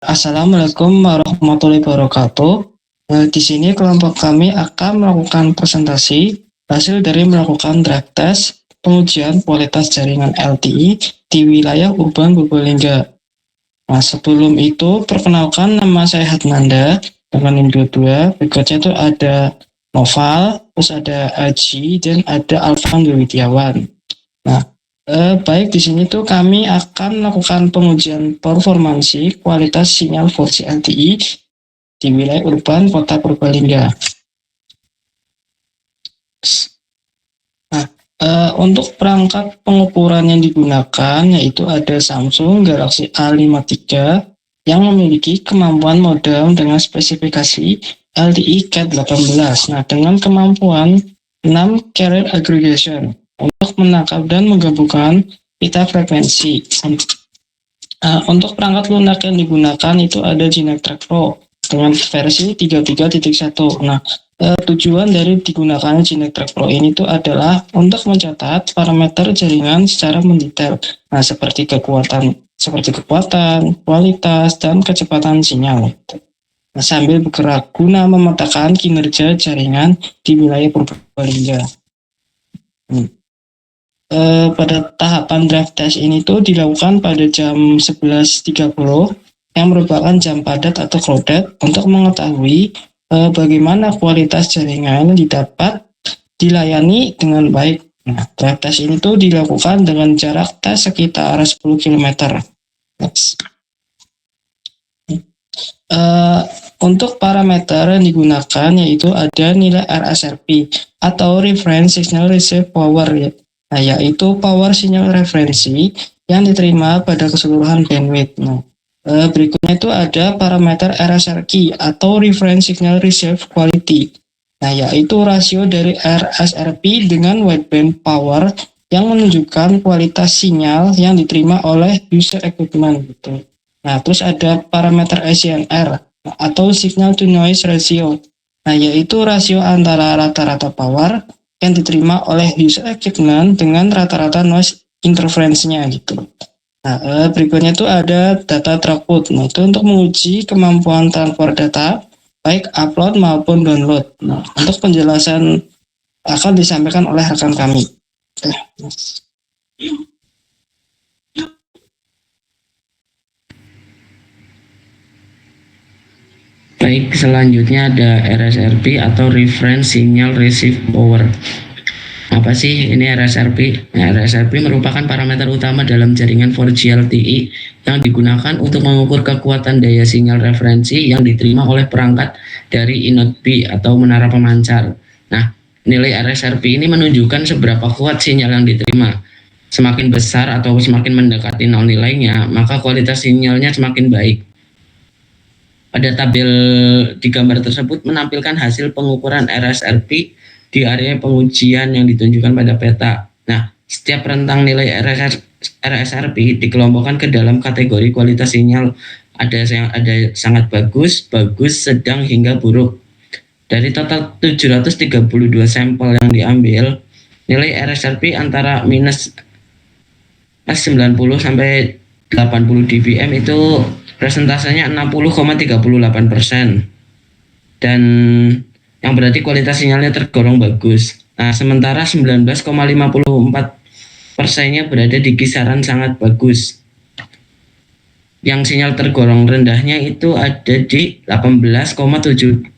Assalamualaikum warahmatullahi wabarakatuh. Di sini kelompok kami akan melakukan presentasi hasil dari melakukan drive test pengujian kualitas jaringan LTE di wilayah urban Purbalingga. Nah, sebelum itu perkenalkan, nama saya Hatmanda dengan NIM 22. Berikutnya itu ada Noval, terus ada Aji, dan ada Alvan Widiawan. Nah, baik, di sini tuh kami akan melakukan pengujian performansi kualitas sinyal 4G LTE di wilayah urban Kota Purbalingga. Nah, untuk perangkat pengukuran yang digunakan yaitu ada Samsung Galaxy A53 yang memiliki kemampuan modem dengan spesifikasi LTE Cat 18. Nah, dengan kemampuan 6 carrier aggregation untuk menangkap dan menggabungkan pita frekuensi. Untuk perangkat lunak yang digunakan itu ada Genectrack Pro dengan versi 33.1. Nah, tujuan dari digunakannya Genectrack Pro ini tuh adalah untuk mencatat parameter jaringan secara mendetail. Nah, seperti kekuatan, kualitas, dan kecepatan sinyal. Nah, sambil bergerak guna memetakan kinerja jaringan di wilayah Purbalingga. Pada tahapan drive test ini tuh dilakukan pada jam 11.30 yang merupakan jam padat atau crowded untuk mengetahui bagaimana kualitas jaringan didapat dilayani dengan baik. Nah, drive test ini tuh dilakukan dengan jarak tes sekitar 10 km. Untuk parameter yang digunakan yaitu ada nilai RSRP atau Reference Signal Receive Power ya. Nah, yaitu power sinyal referensi yang diterima pada keseluruhan bandwidth. Nah, berikutnya itu ada parameter RSRQ atau Reference Signal Receive Quality. Nah, yaitu rasio dari RSRP dengan wideband power yang menunjukkan kualitas sinyal yang diterima oleh user equipment gitu. Nah, terus ada parameter SNR atau Signal to Noise Ratio. Nah, yaitu rasio antara rata-rata power yang diterima oleh user equipment dengan rata-rata noise interference-nya gitu. Nah, berikutnya itu ada data throughput. Nah, itu untuk menguji kemampuan transfer data baik upload maupun download. Nah, untuk penjelasan akan disampaikan oleh rekan kami. Baik, selanjutnya ada RSRP atau Reference Signal Receive Power. Apa sih ini RSRP? Nah, RSRP merupakan parameter utama dalam jaringan 4G LTE yang digunakan untuk mengukur kekuatan daya sinyal referensi yang diterima oleh perangkat dari inode B atau menara pemancar. Nah, nilai RSRP ini menunjukkan seberapa kuat sinyal yang diterima. Semakin besar atau semakin mendekati nol nilainya, maka kualitas sinyalnya semakin baik. Pada tabel di gambar tersebut menampilkan hasil pengukuran RSRP di area pengujian yang ditunjukkan pada peta. Nah, setiap rentang nilai RSRP dikelompokkan ke dalam kategori kualitas sinyal. Ada sangat bagus, sedang hingga buruk. Dari total 732 sampel yang diambil, nilai RSRP antara minus 90 sampai 80 dBm itu presentasenya 60,38%, dan yang berarti kualitas sinyalnya tergolong bagus. Nah, sementara 19,54%-nya berada di kisaran sangat bagus. Yang sinyal tergolong rendahnya itu ada di 18,72%.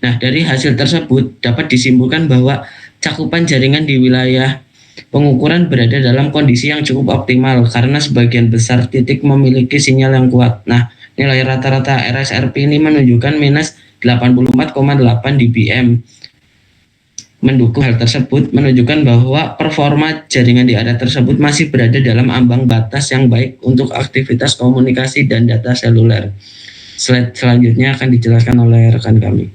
Nah, dari hasil tersebut dapat disimpulkan bahwa cakupan jaringan di wilayah pengukuran berada dalam kondisi yang cukup optimal karena sebagian besar titik memiliki sinyal yang kuat. Nah, nilai rata-rata RSRP ini menunjukkan minus 84,8 dBm. Mendukung hal tersebut menunjukkan bahwa performa jaringan di area tersebut masih berada dalam ambang batas yang baik untuk aktivitas komunikasi dan data seluler. Slide selanjutnya akan dijelaskan oleh rekan kami.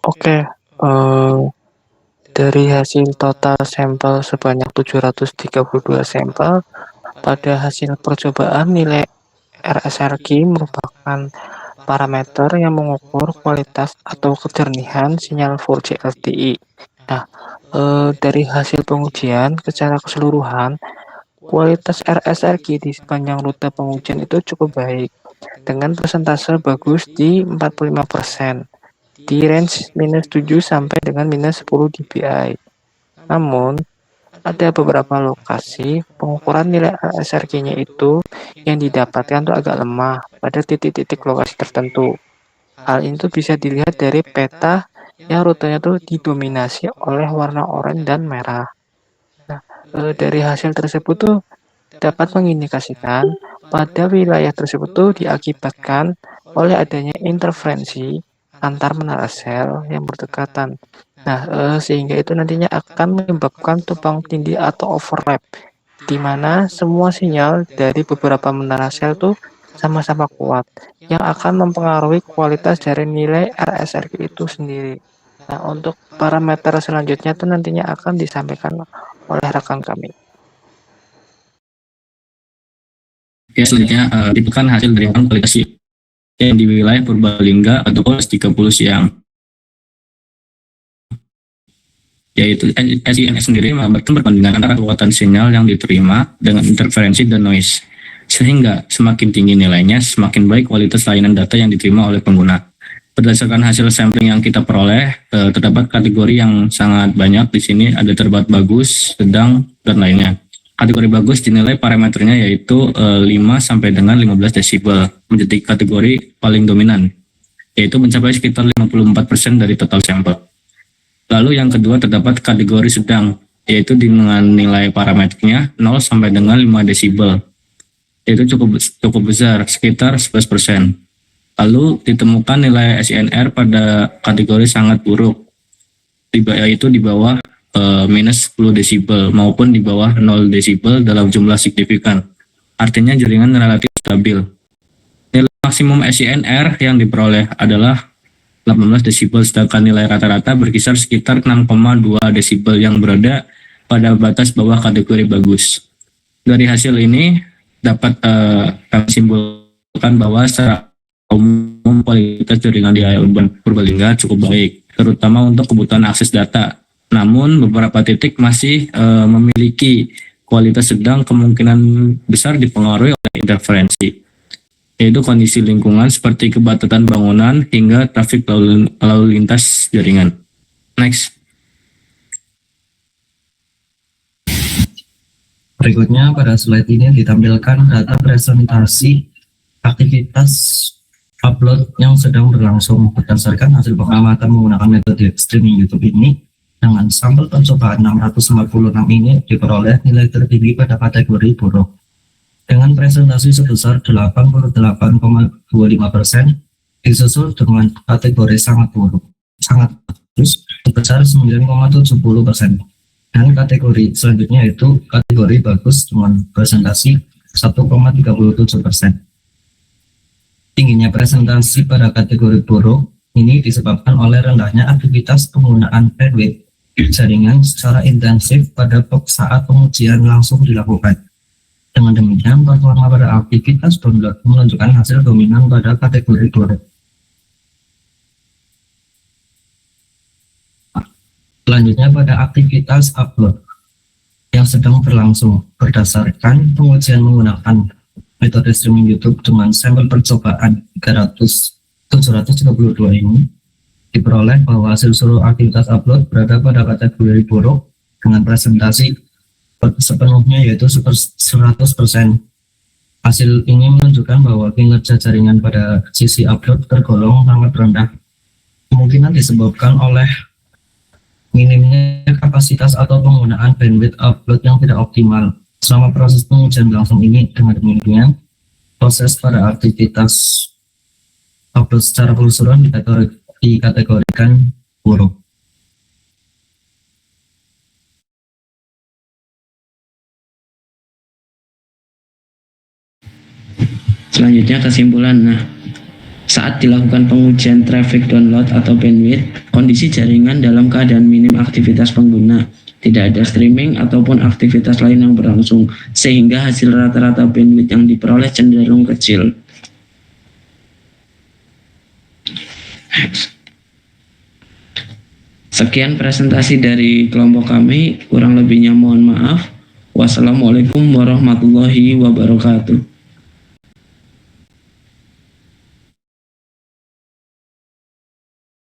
Oke. Dari hasil total sampel sebanyak 732 sampel, pada hasil percobaan nilai RSRQ merupakan parameter yang mengukur kualitas atau kejernihan sinyal 4G LTE. Dari hasil pengujian secara keseluruhan, kualitas RSRQ di sepanjang rute pengujian itu cukup baik, dengan persentase bagus di 45%, di range minus 7 sampai dengan minus 10 dpi. Namun, ada beberapa lokasi pengukuran nilai RSRQ-nya itu yang didapatkan tuh agak lemah pada titik-titik lokasi tertentu. Hal itu bisa dilihat dari peta yang rutenya tuh didominasi oleh warna oranye dan merah. Nah, dari hasil tersebut tuh dapat mengindikasikan pada wilayah tersebut tuh diakibatkan oleh adanya interferensi antar menara sel yang berdekatan. Nah, sehingga itu nantinya akan menyebabkan tumpang tindih atau overlap, di mana semua sinyal dari beberapa menara sel tuh sama-sama kuat, yang akan mempengaruhi kualitas dari nilai RSRQ itu sendiri. Nah, untuk parameter selanjutnya tuh nantinya akan disampaikan oleh rekan kami. Ya, selanjutnya ditekan hasil dari kualitas yang di wilayah Purbalingga atau 30 siang. Yaitu SINS sendiri menggambarkan perbandingan antara kekuatan sinyal yang diterima dengan interferensi dan noise. Sehingga semakin tinggi nilainya, semakin baik kualitas layanan data yang diterima oleh pengguna. Berdasarkan hasil sampling yang kita peroleh, terdapat kategori yang sangat banyak di sini, ada terbat bagus, sedang, dan lainnya. Kategori bagus dinilai parameternya yaitu 5 sampai dengan 15 desibel, menjadi kategori paling dominan, yaitu mencapai sekitar 54% dari total sampel. Lalu yang kedua terdapat kategori sedang, yaitu dengan nilai parameternya 0 sampai dengan 5 desibel, yaitu cukup besar, sekitar 11%. Lalu ditemukan nilai SINR pada kategori sangat buruk, yaitu di bawah minus 10 desibel maupun di bawah 0 desibel dalam jumlah signifikan. Artinya jaringan relatif stabil. Nilai maksimum SINR yang diperoleh adalah 18 desibel, sedangkan nilai rata-rata berkisar sekitar 6,2 desibel yang berada pada batas bawah kategori bagus. Dari hasil ini dapat kami simpulkan bahwa secara umum kualitas jaringan di area urban Purbalingga cukup baik, terutama untuk kebutuhan akses data. Namun beberapa titik masih memiliki kualitas sedang, kemungkinan besar dipengaruhi oleh interferensi, yaitu kondisi lingkungan seperti kebatasan bangunan hingga trafik lalu lintas jaringan. Next. Berikutnya pada slide ini ditampilkan data presentasi aktivitas upload yang sedang berlangsung berdasarkan hasil pengamatan menggunakan metode streaming YouTube ini. Dengan sampel percobaan 646 ini diperoleh nilai tertinggi pada kategori buruk, dengan presentasi sebesar 88,25%, disusul dengan kategori sangat buruk, sangat bagus sebesar 9,70%, dan kategori selanjutnya yaitu kategori bagus dengan presentasi 1,37%. Tingginya presentasi pada kategori buruk ini disebabkan oleh rendahnya aktivitas penggunaan bandwidth jaringan secara intensif pada saat pengujian langsung dilakukan. Dengan demikian, performa pada aktivitas download menunjukkan hasil dominan pada kategori buruk. Selanjutnya pada aktivitas upload yang sedang berlangsung berdasarkan pengujian menggunakan metode streaming YouTube dengan sampel percobaan 732 ini, diperoleh bahwa hasil seluruh aktivitas upload berada pada kategori buruk dengan presentasi sepenuhnya yaitu 100%. Hasil ini menunjukkan bahwa kinerja jaringan pada sisi upload tergolong sangat rendah. Kemungkinan disebabkan oleh minimnya kapasitas atau penggunaan bandwidth upload yang tidak optimal selama proses pengujian langsung ini. Dengan demikian, proses pada aktivitas upload secara keseluruhan dikategorikan buruk. Selanjutnya kesimpulan. Saat dilakukan pengujian traffic download atau bandwidth, kondisi jaringan dalam keadaan minim aktivitas pengguna, tidak ada streaming ataupun aktivitas lain yang berlangsung, sehingga hasil rata-rata bandwidth yang diperoleh cenderung kecil. Sekian presentasi dari kelompok kami, kurang lebihnya mohon maaf. Wassalamualaikum warahmatullahi wabarakatuh.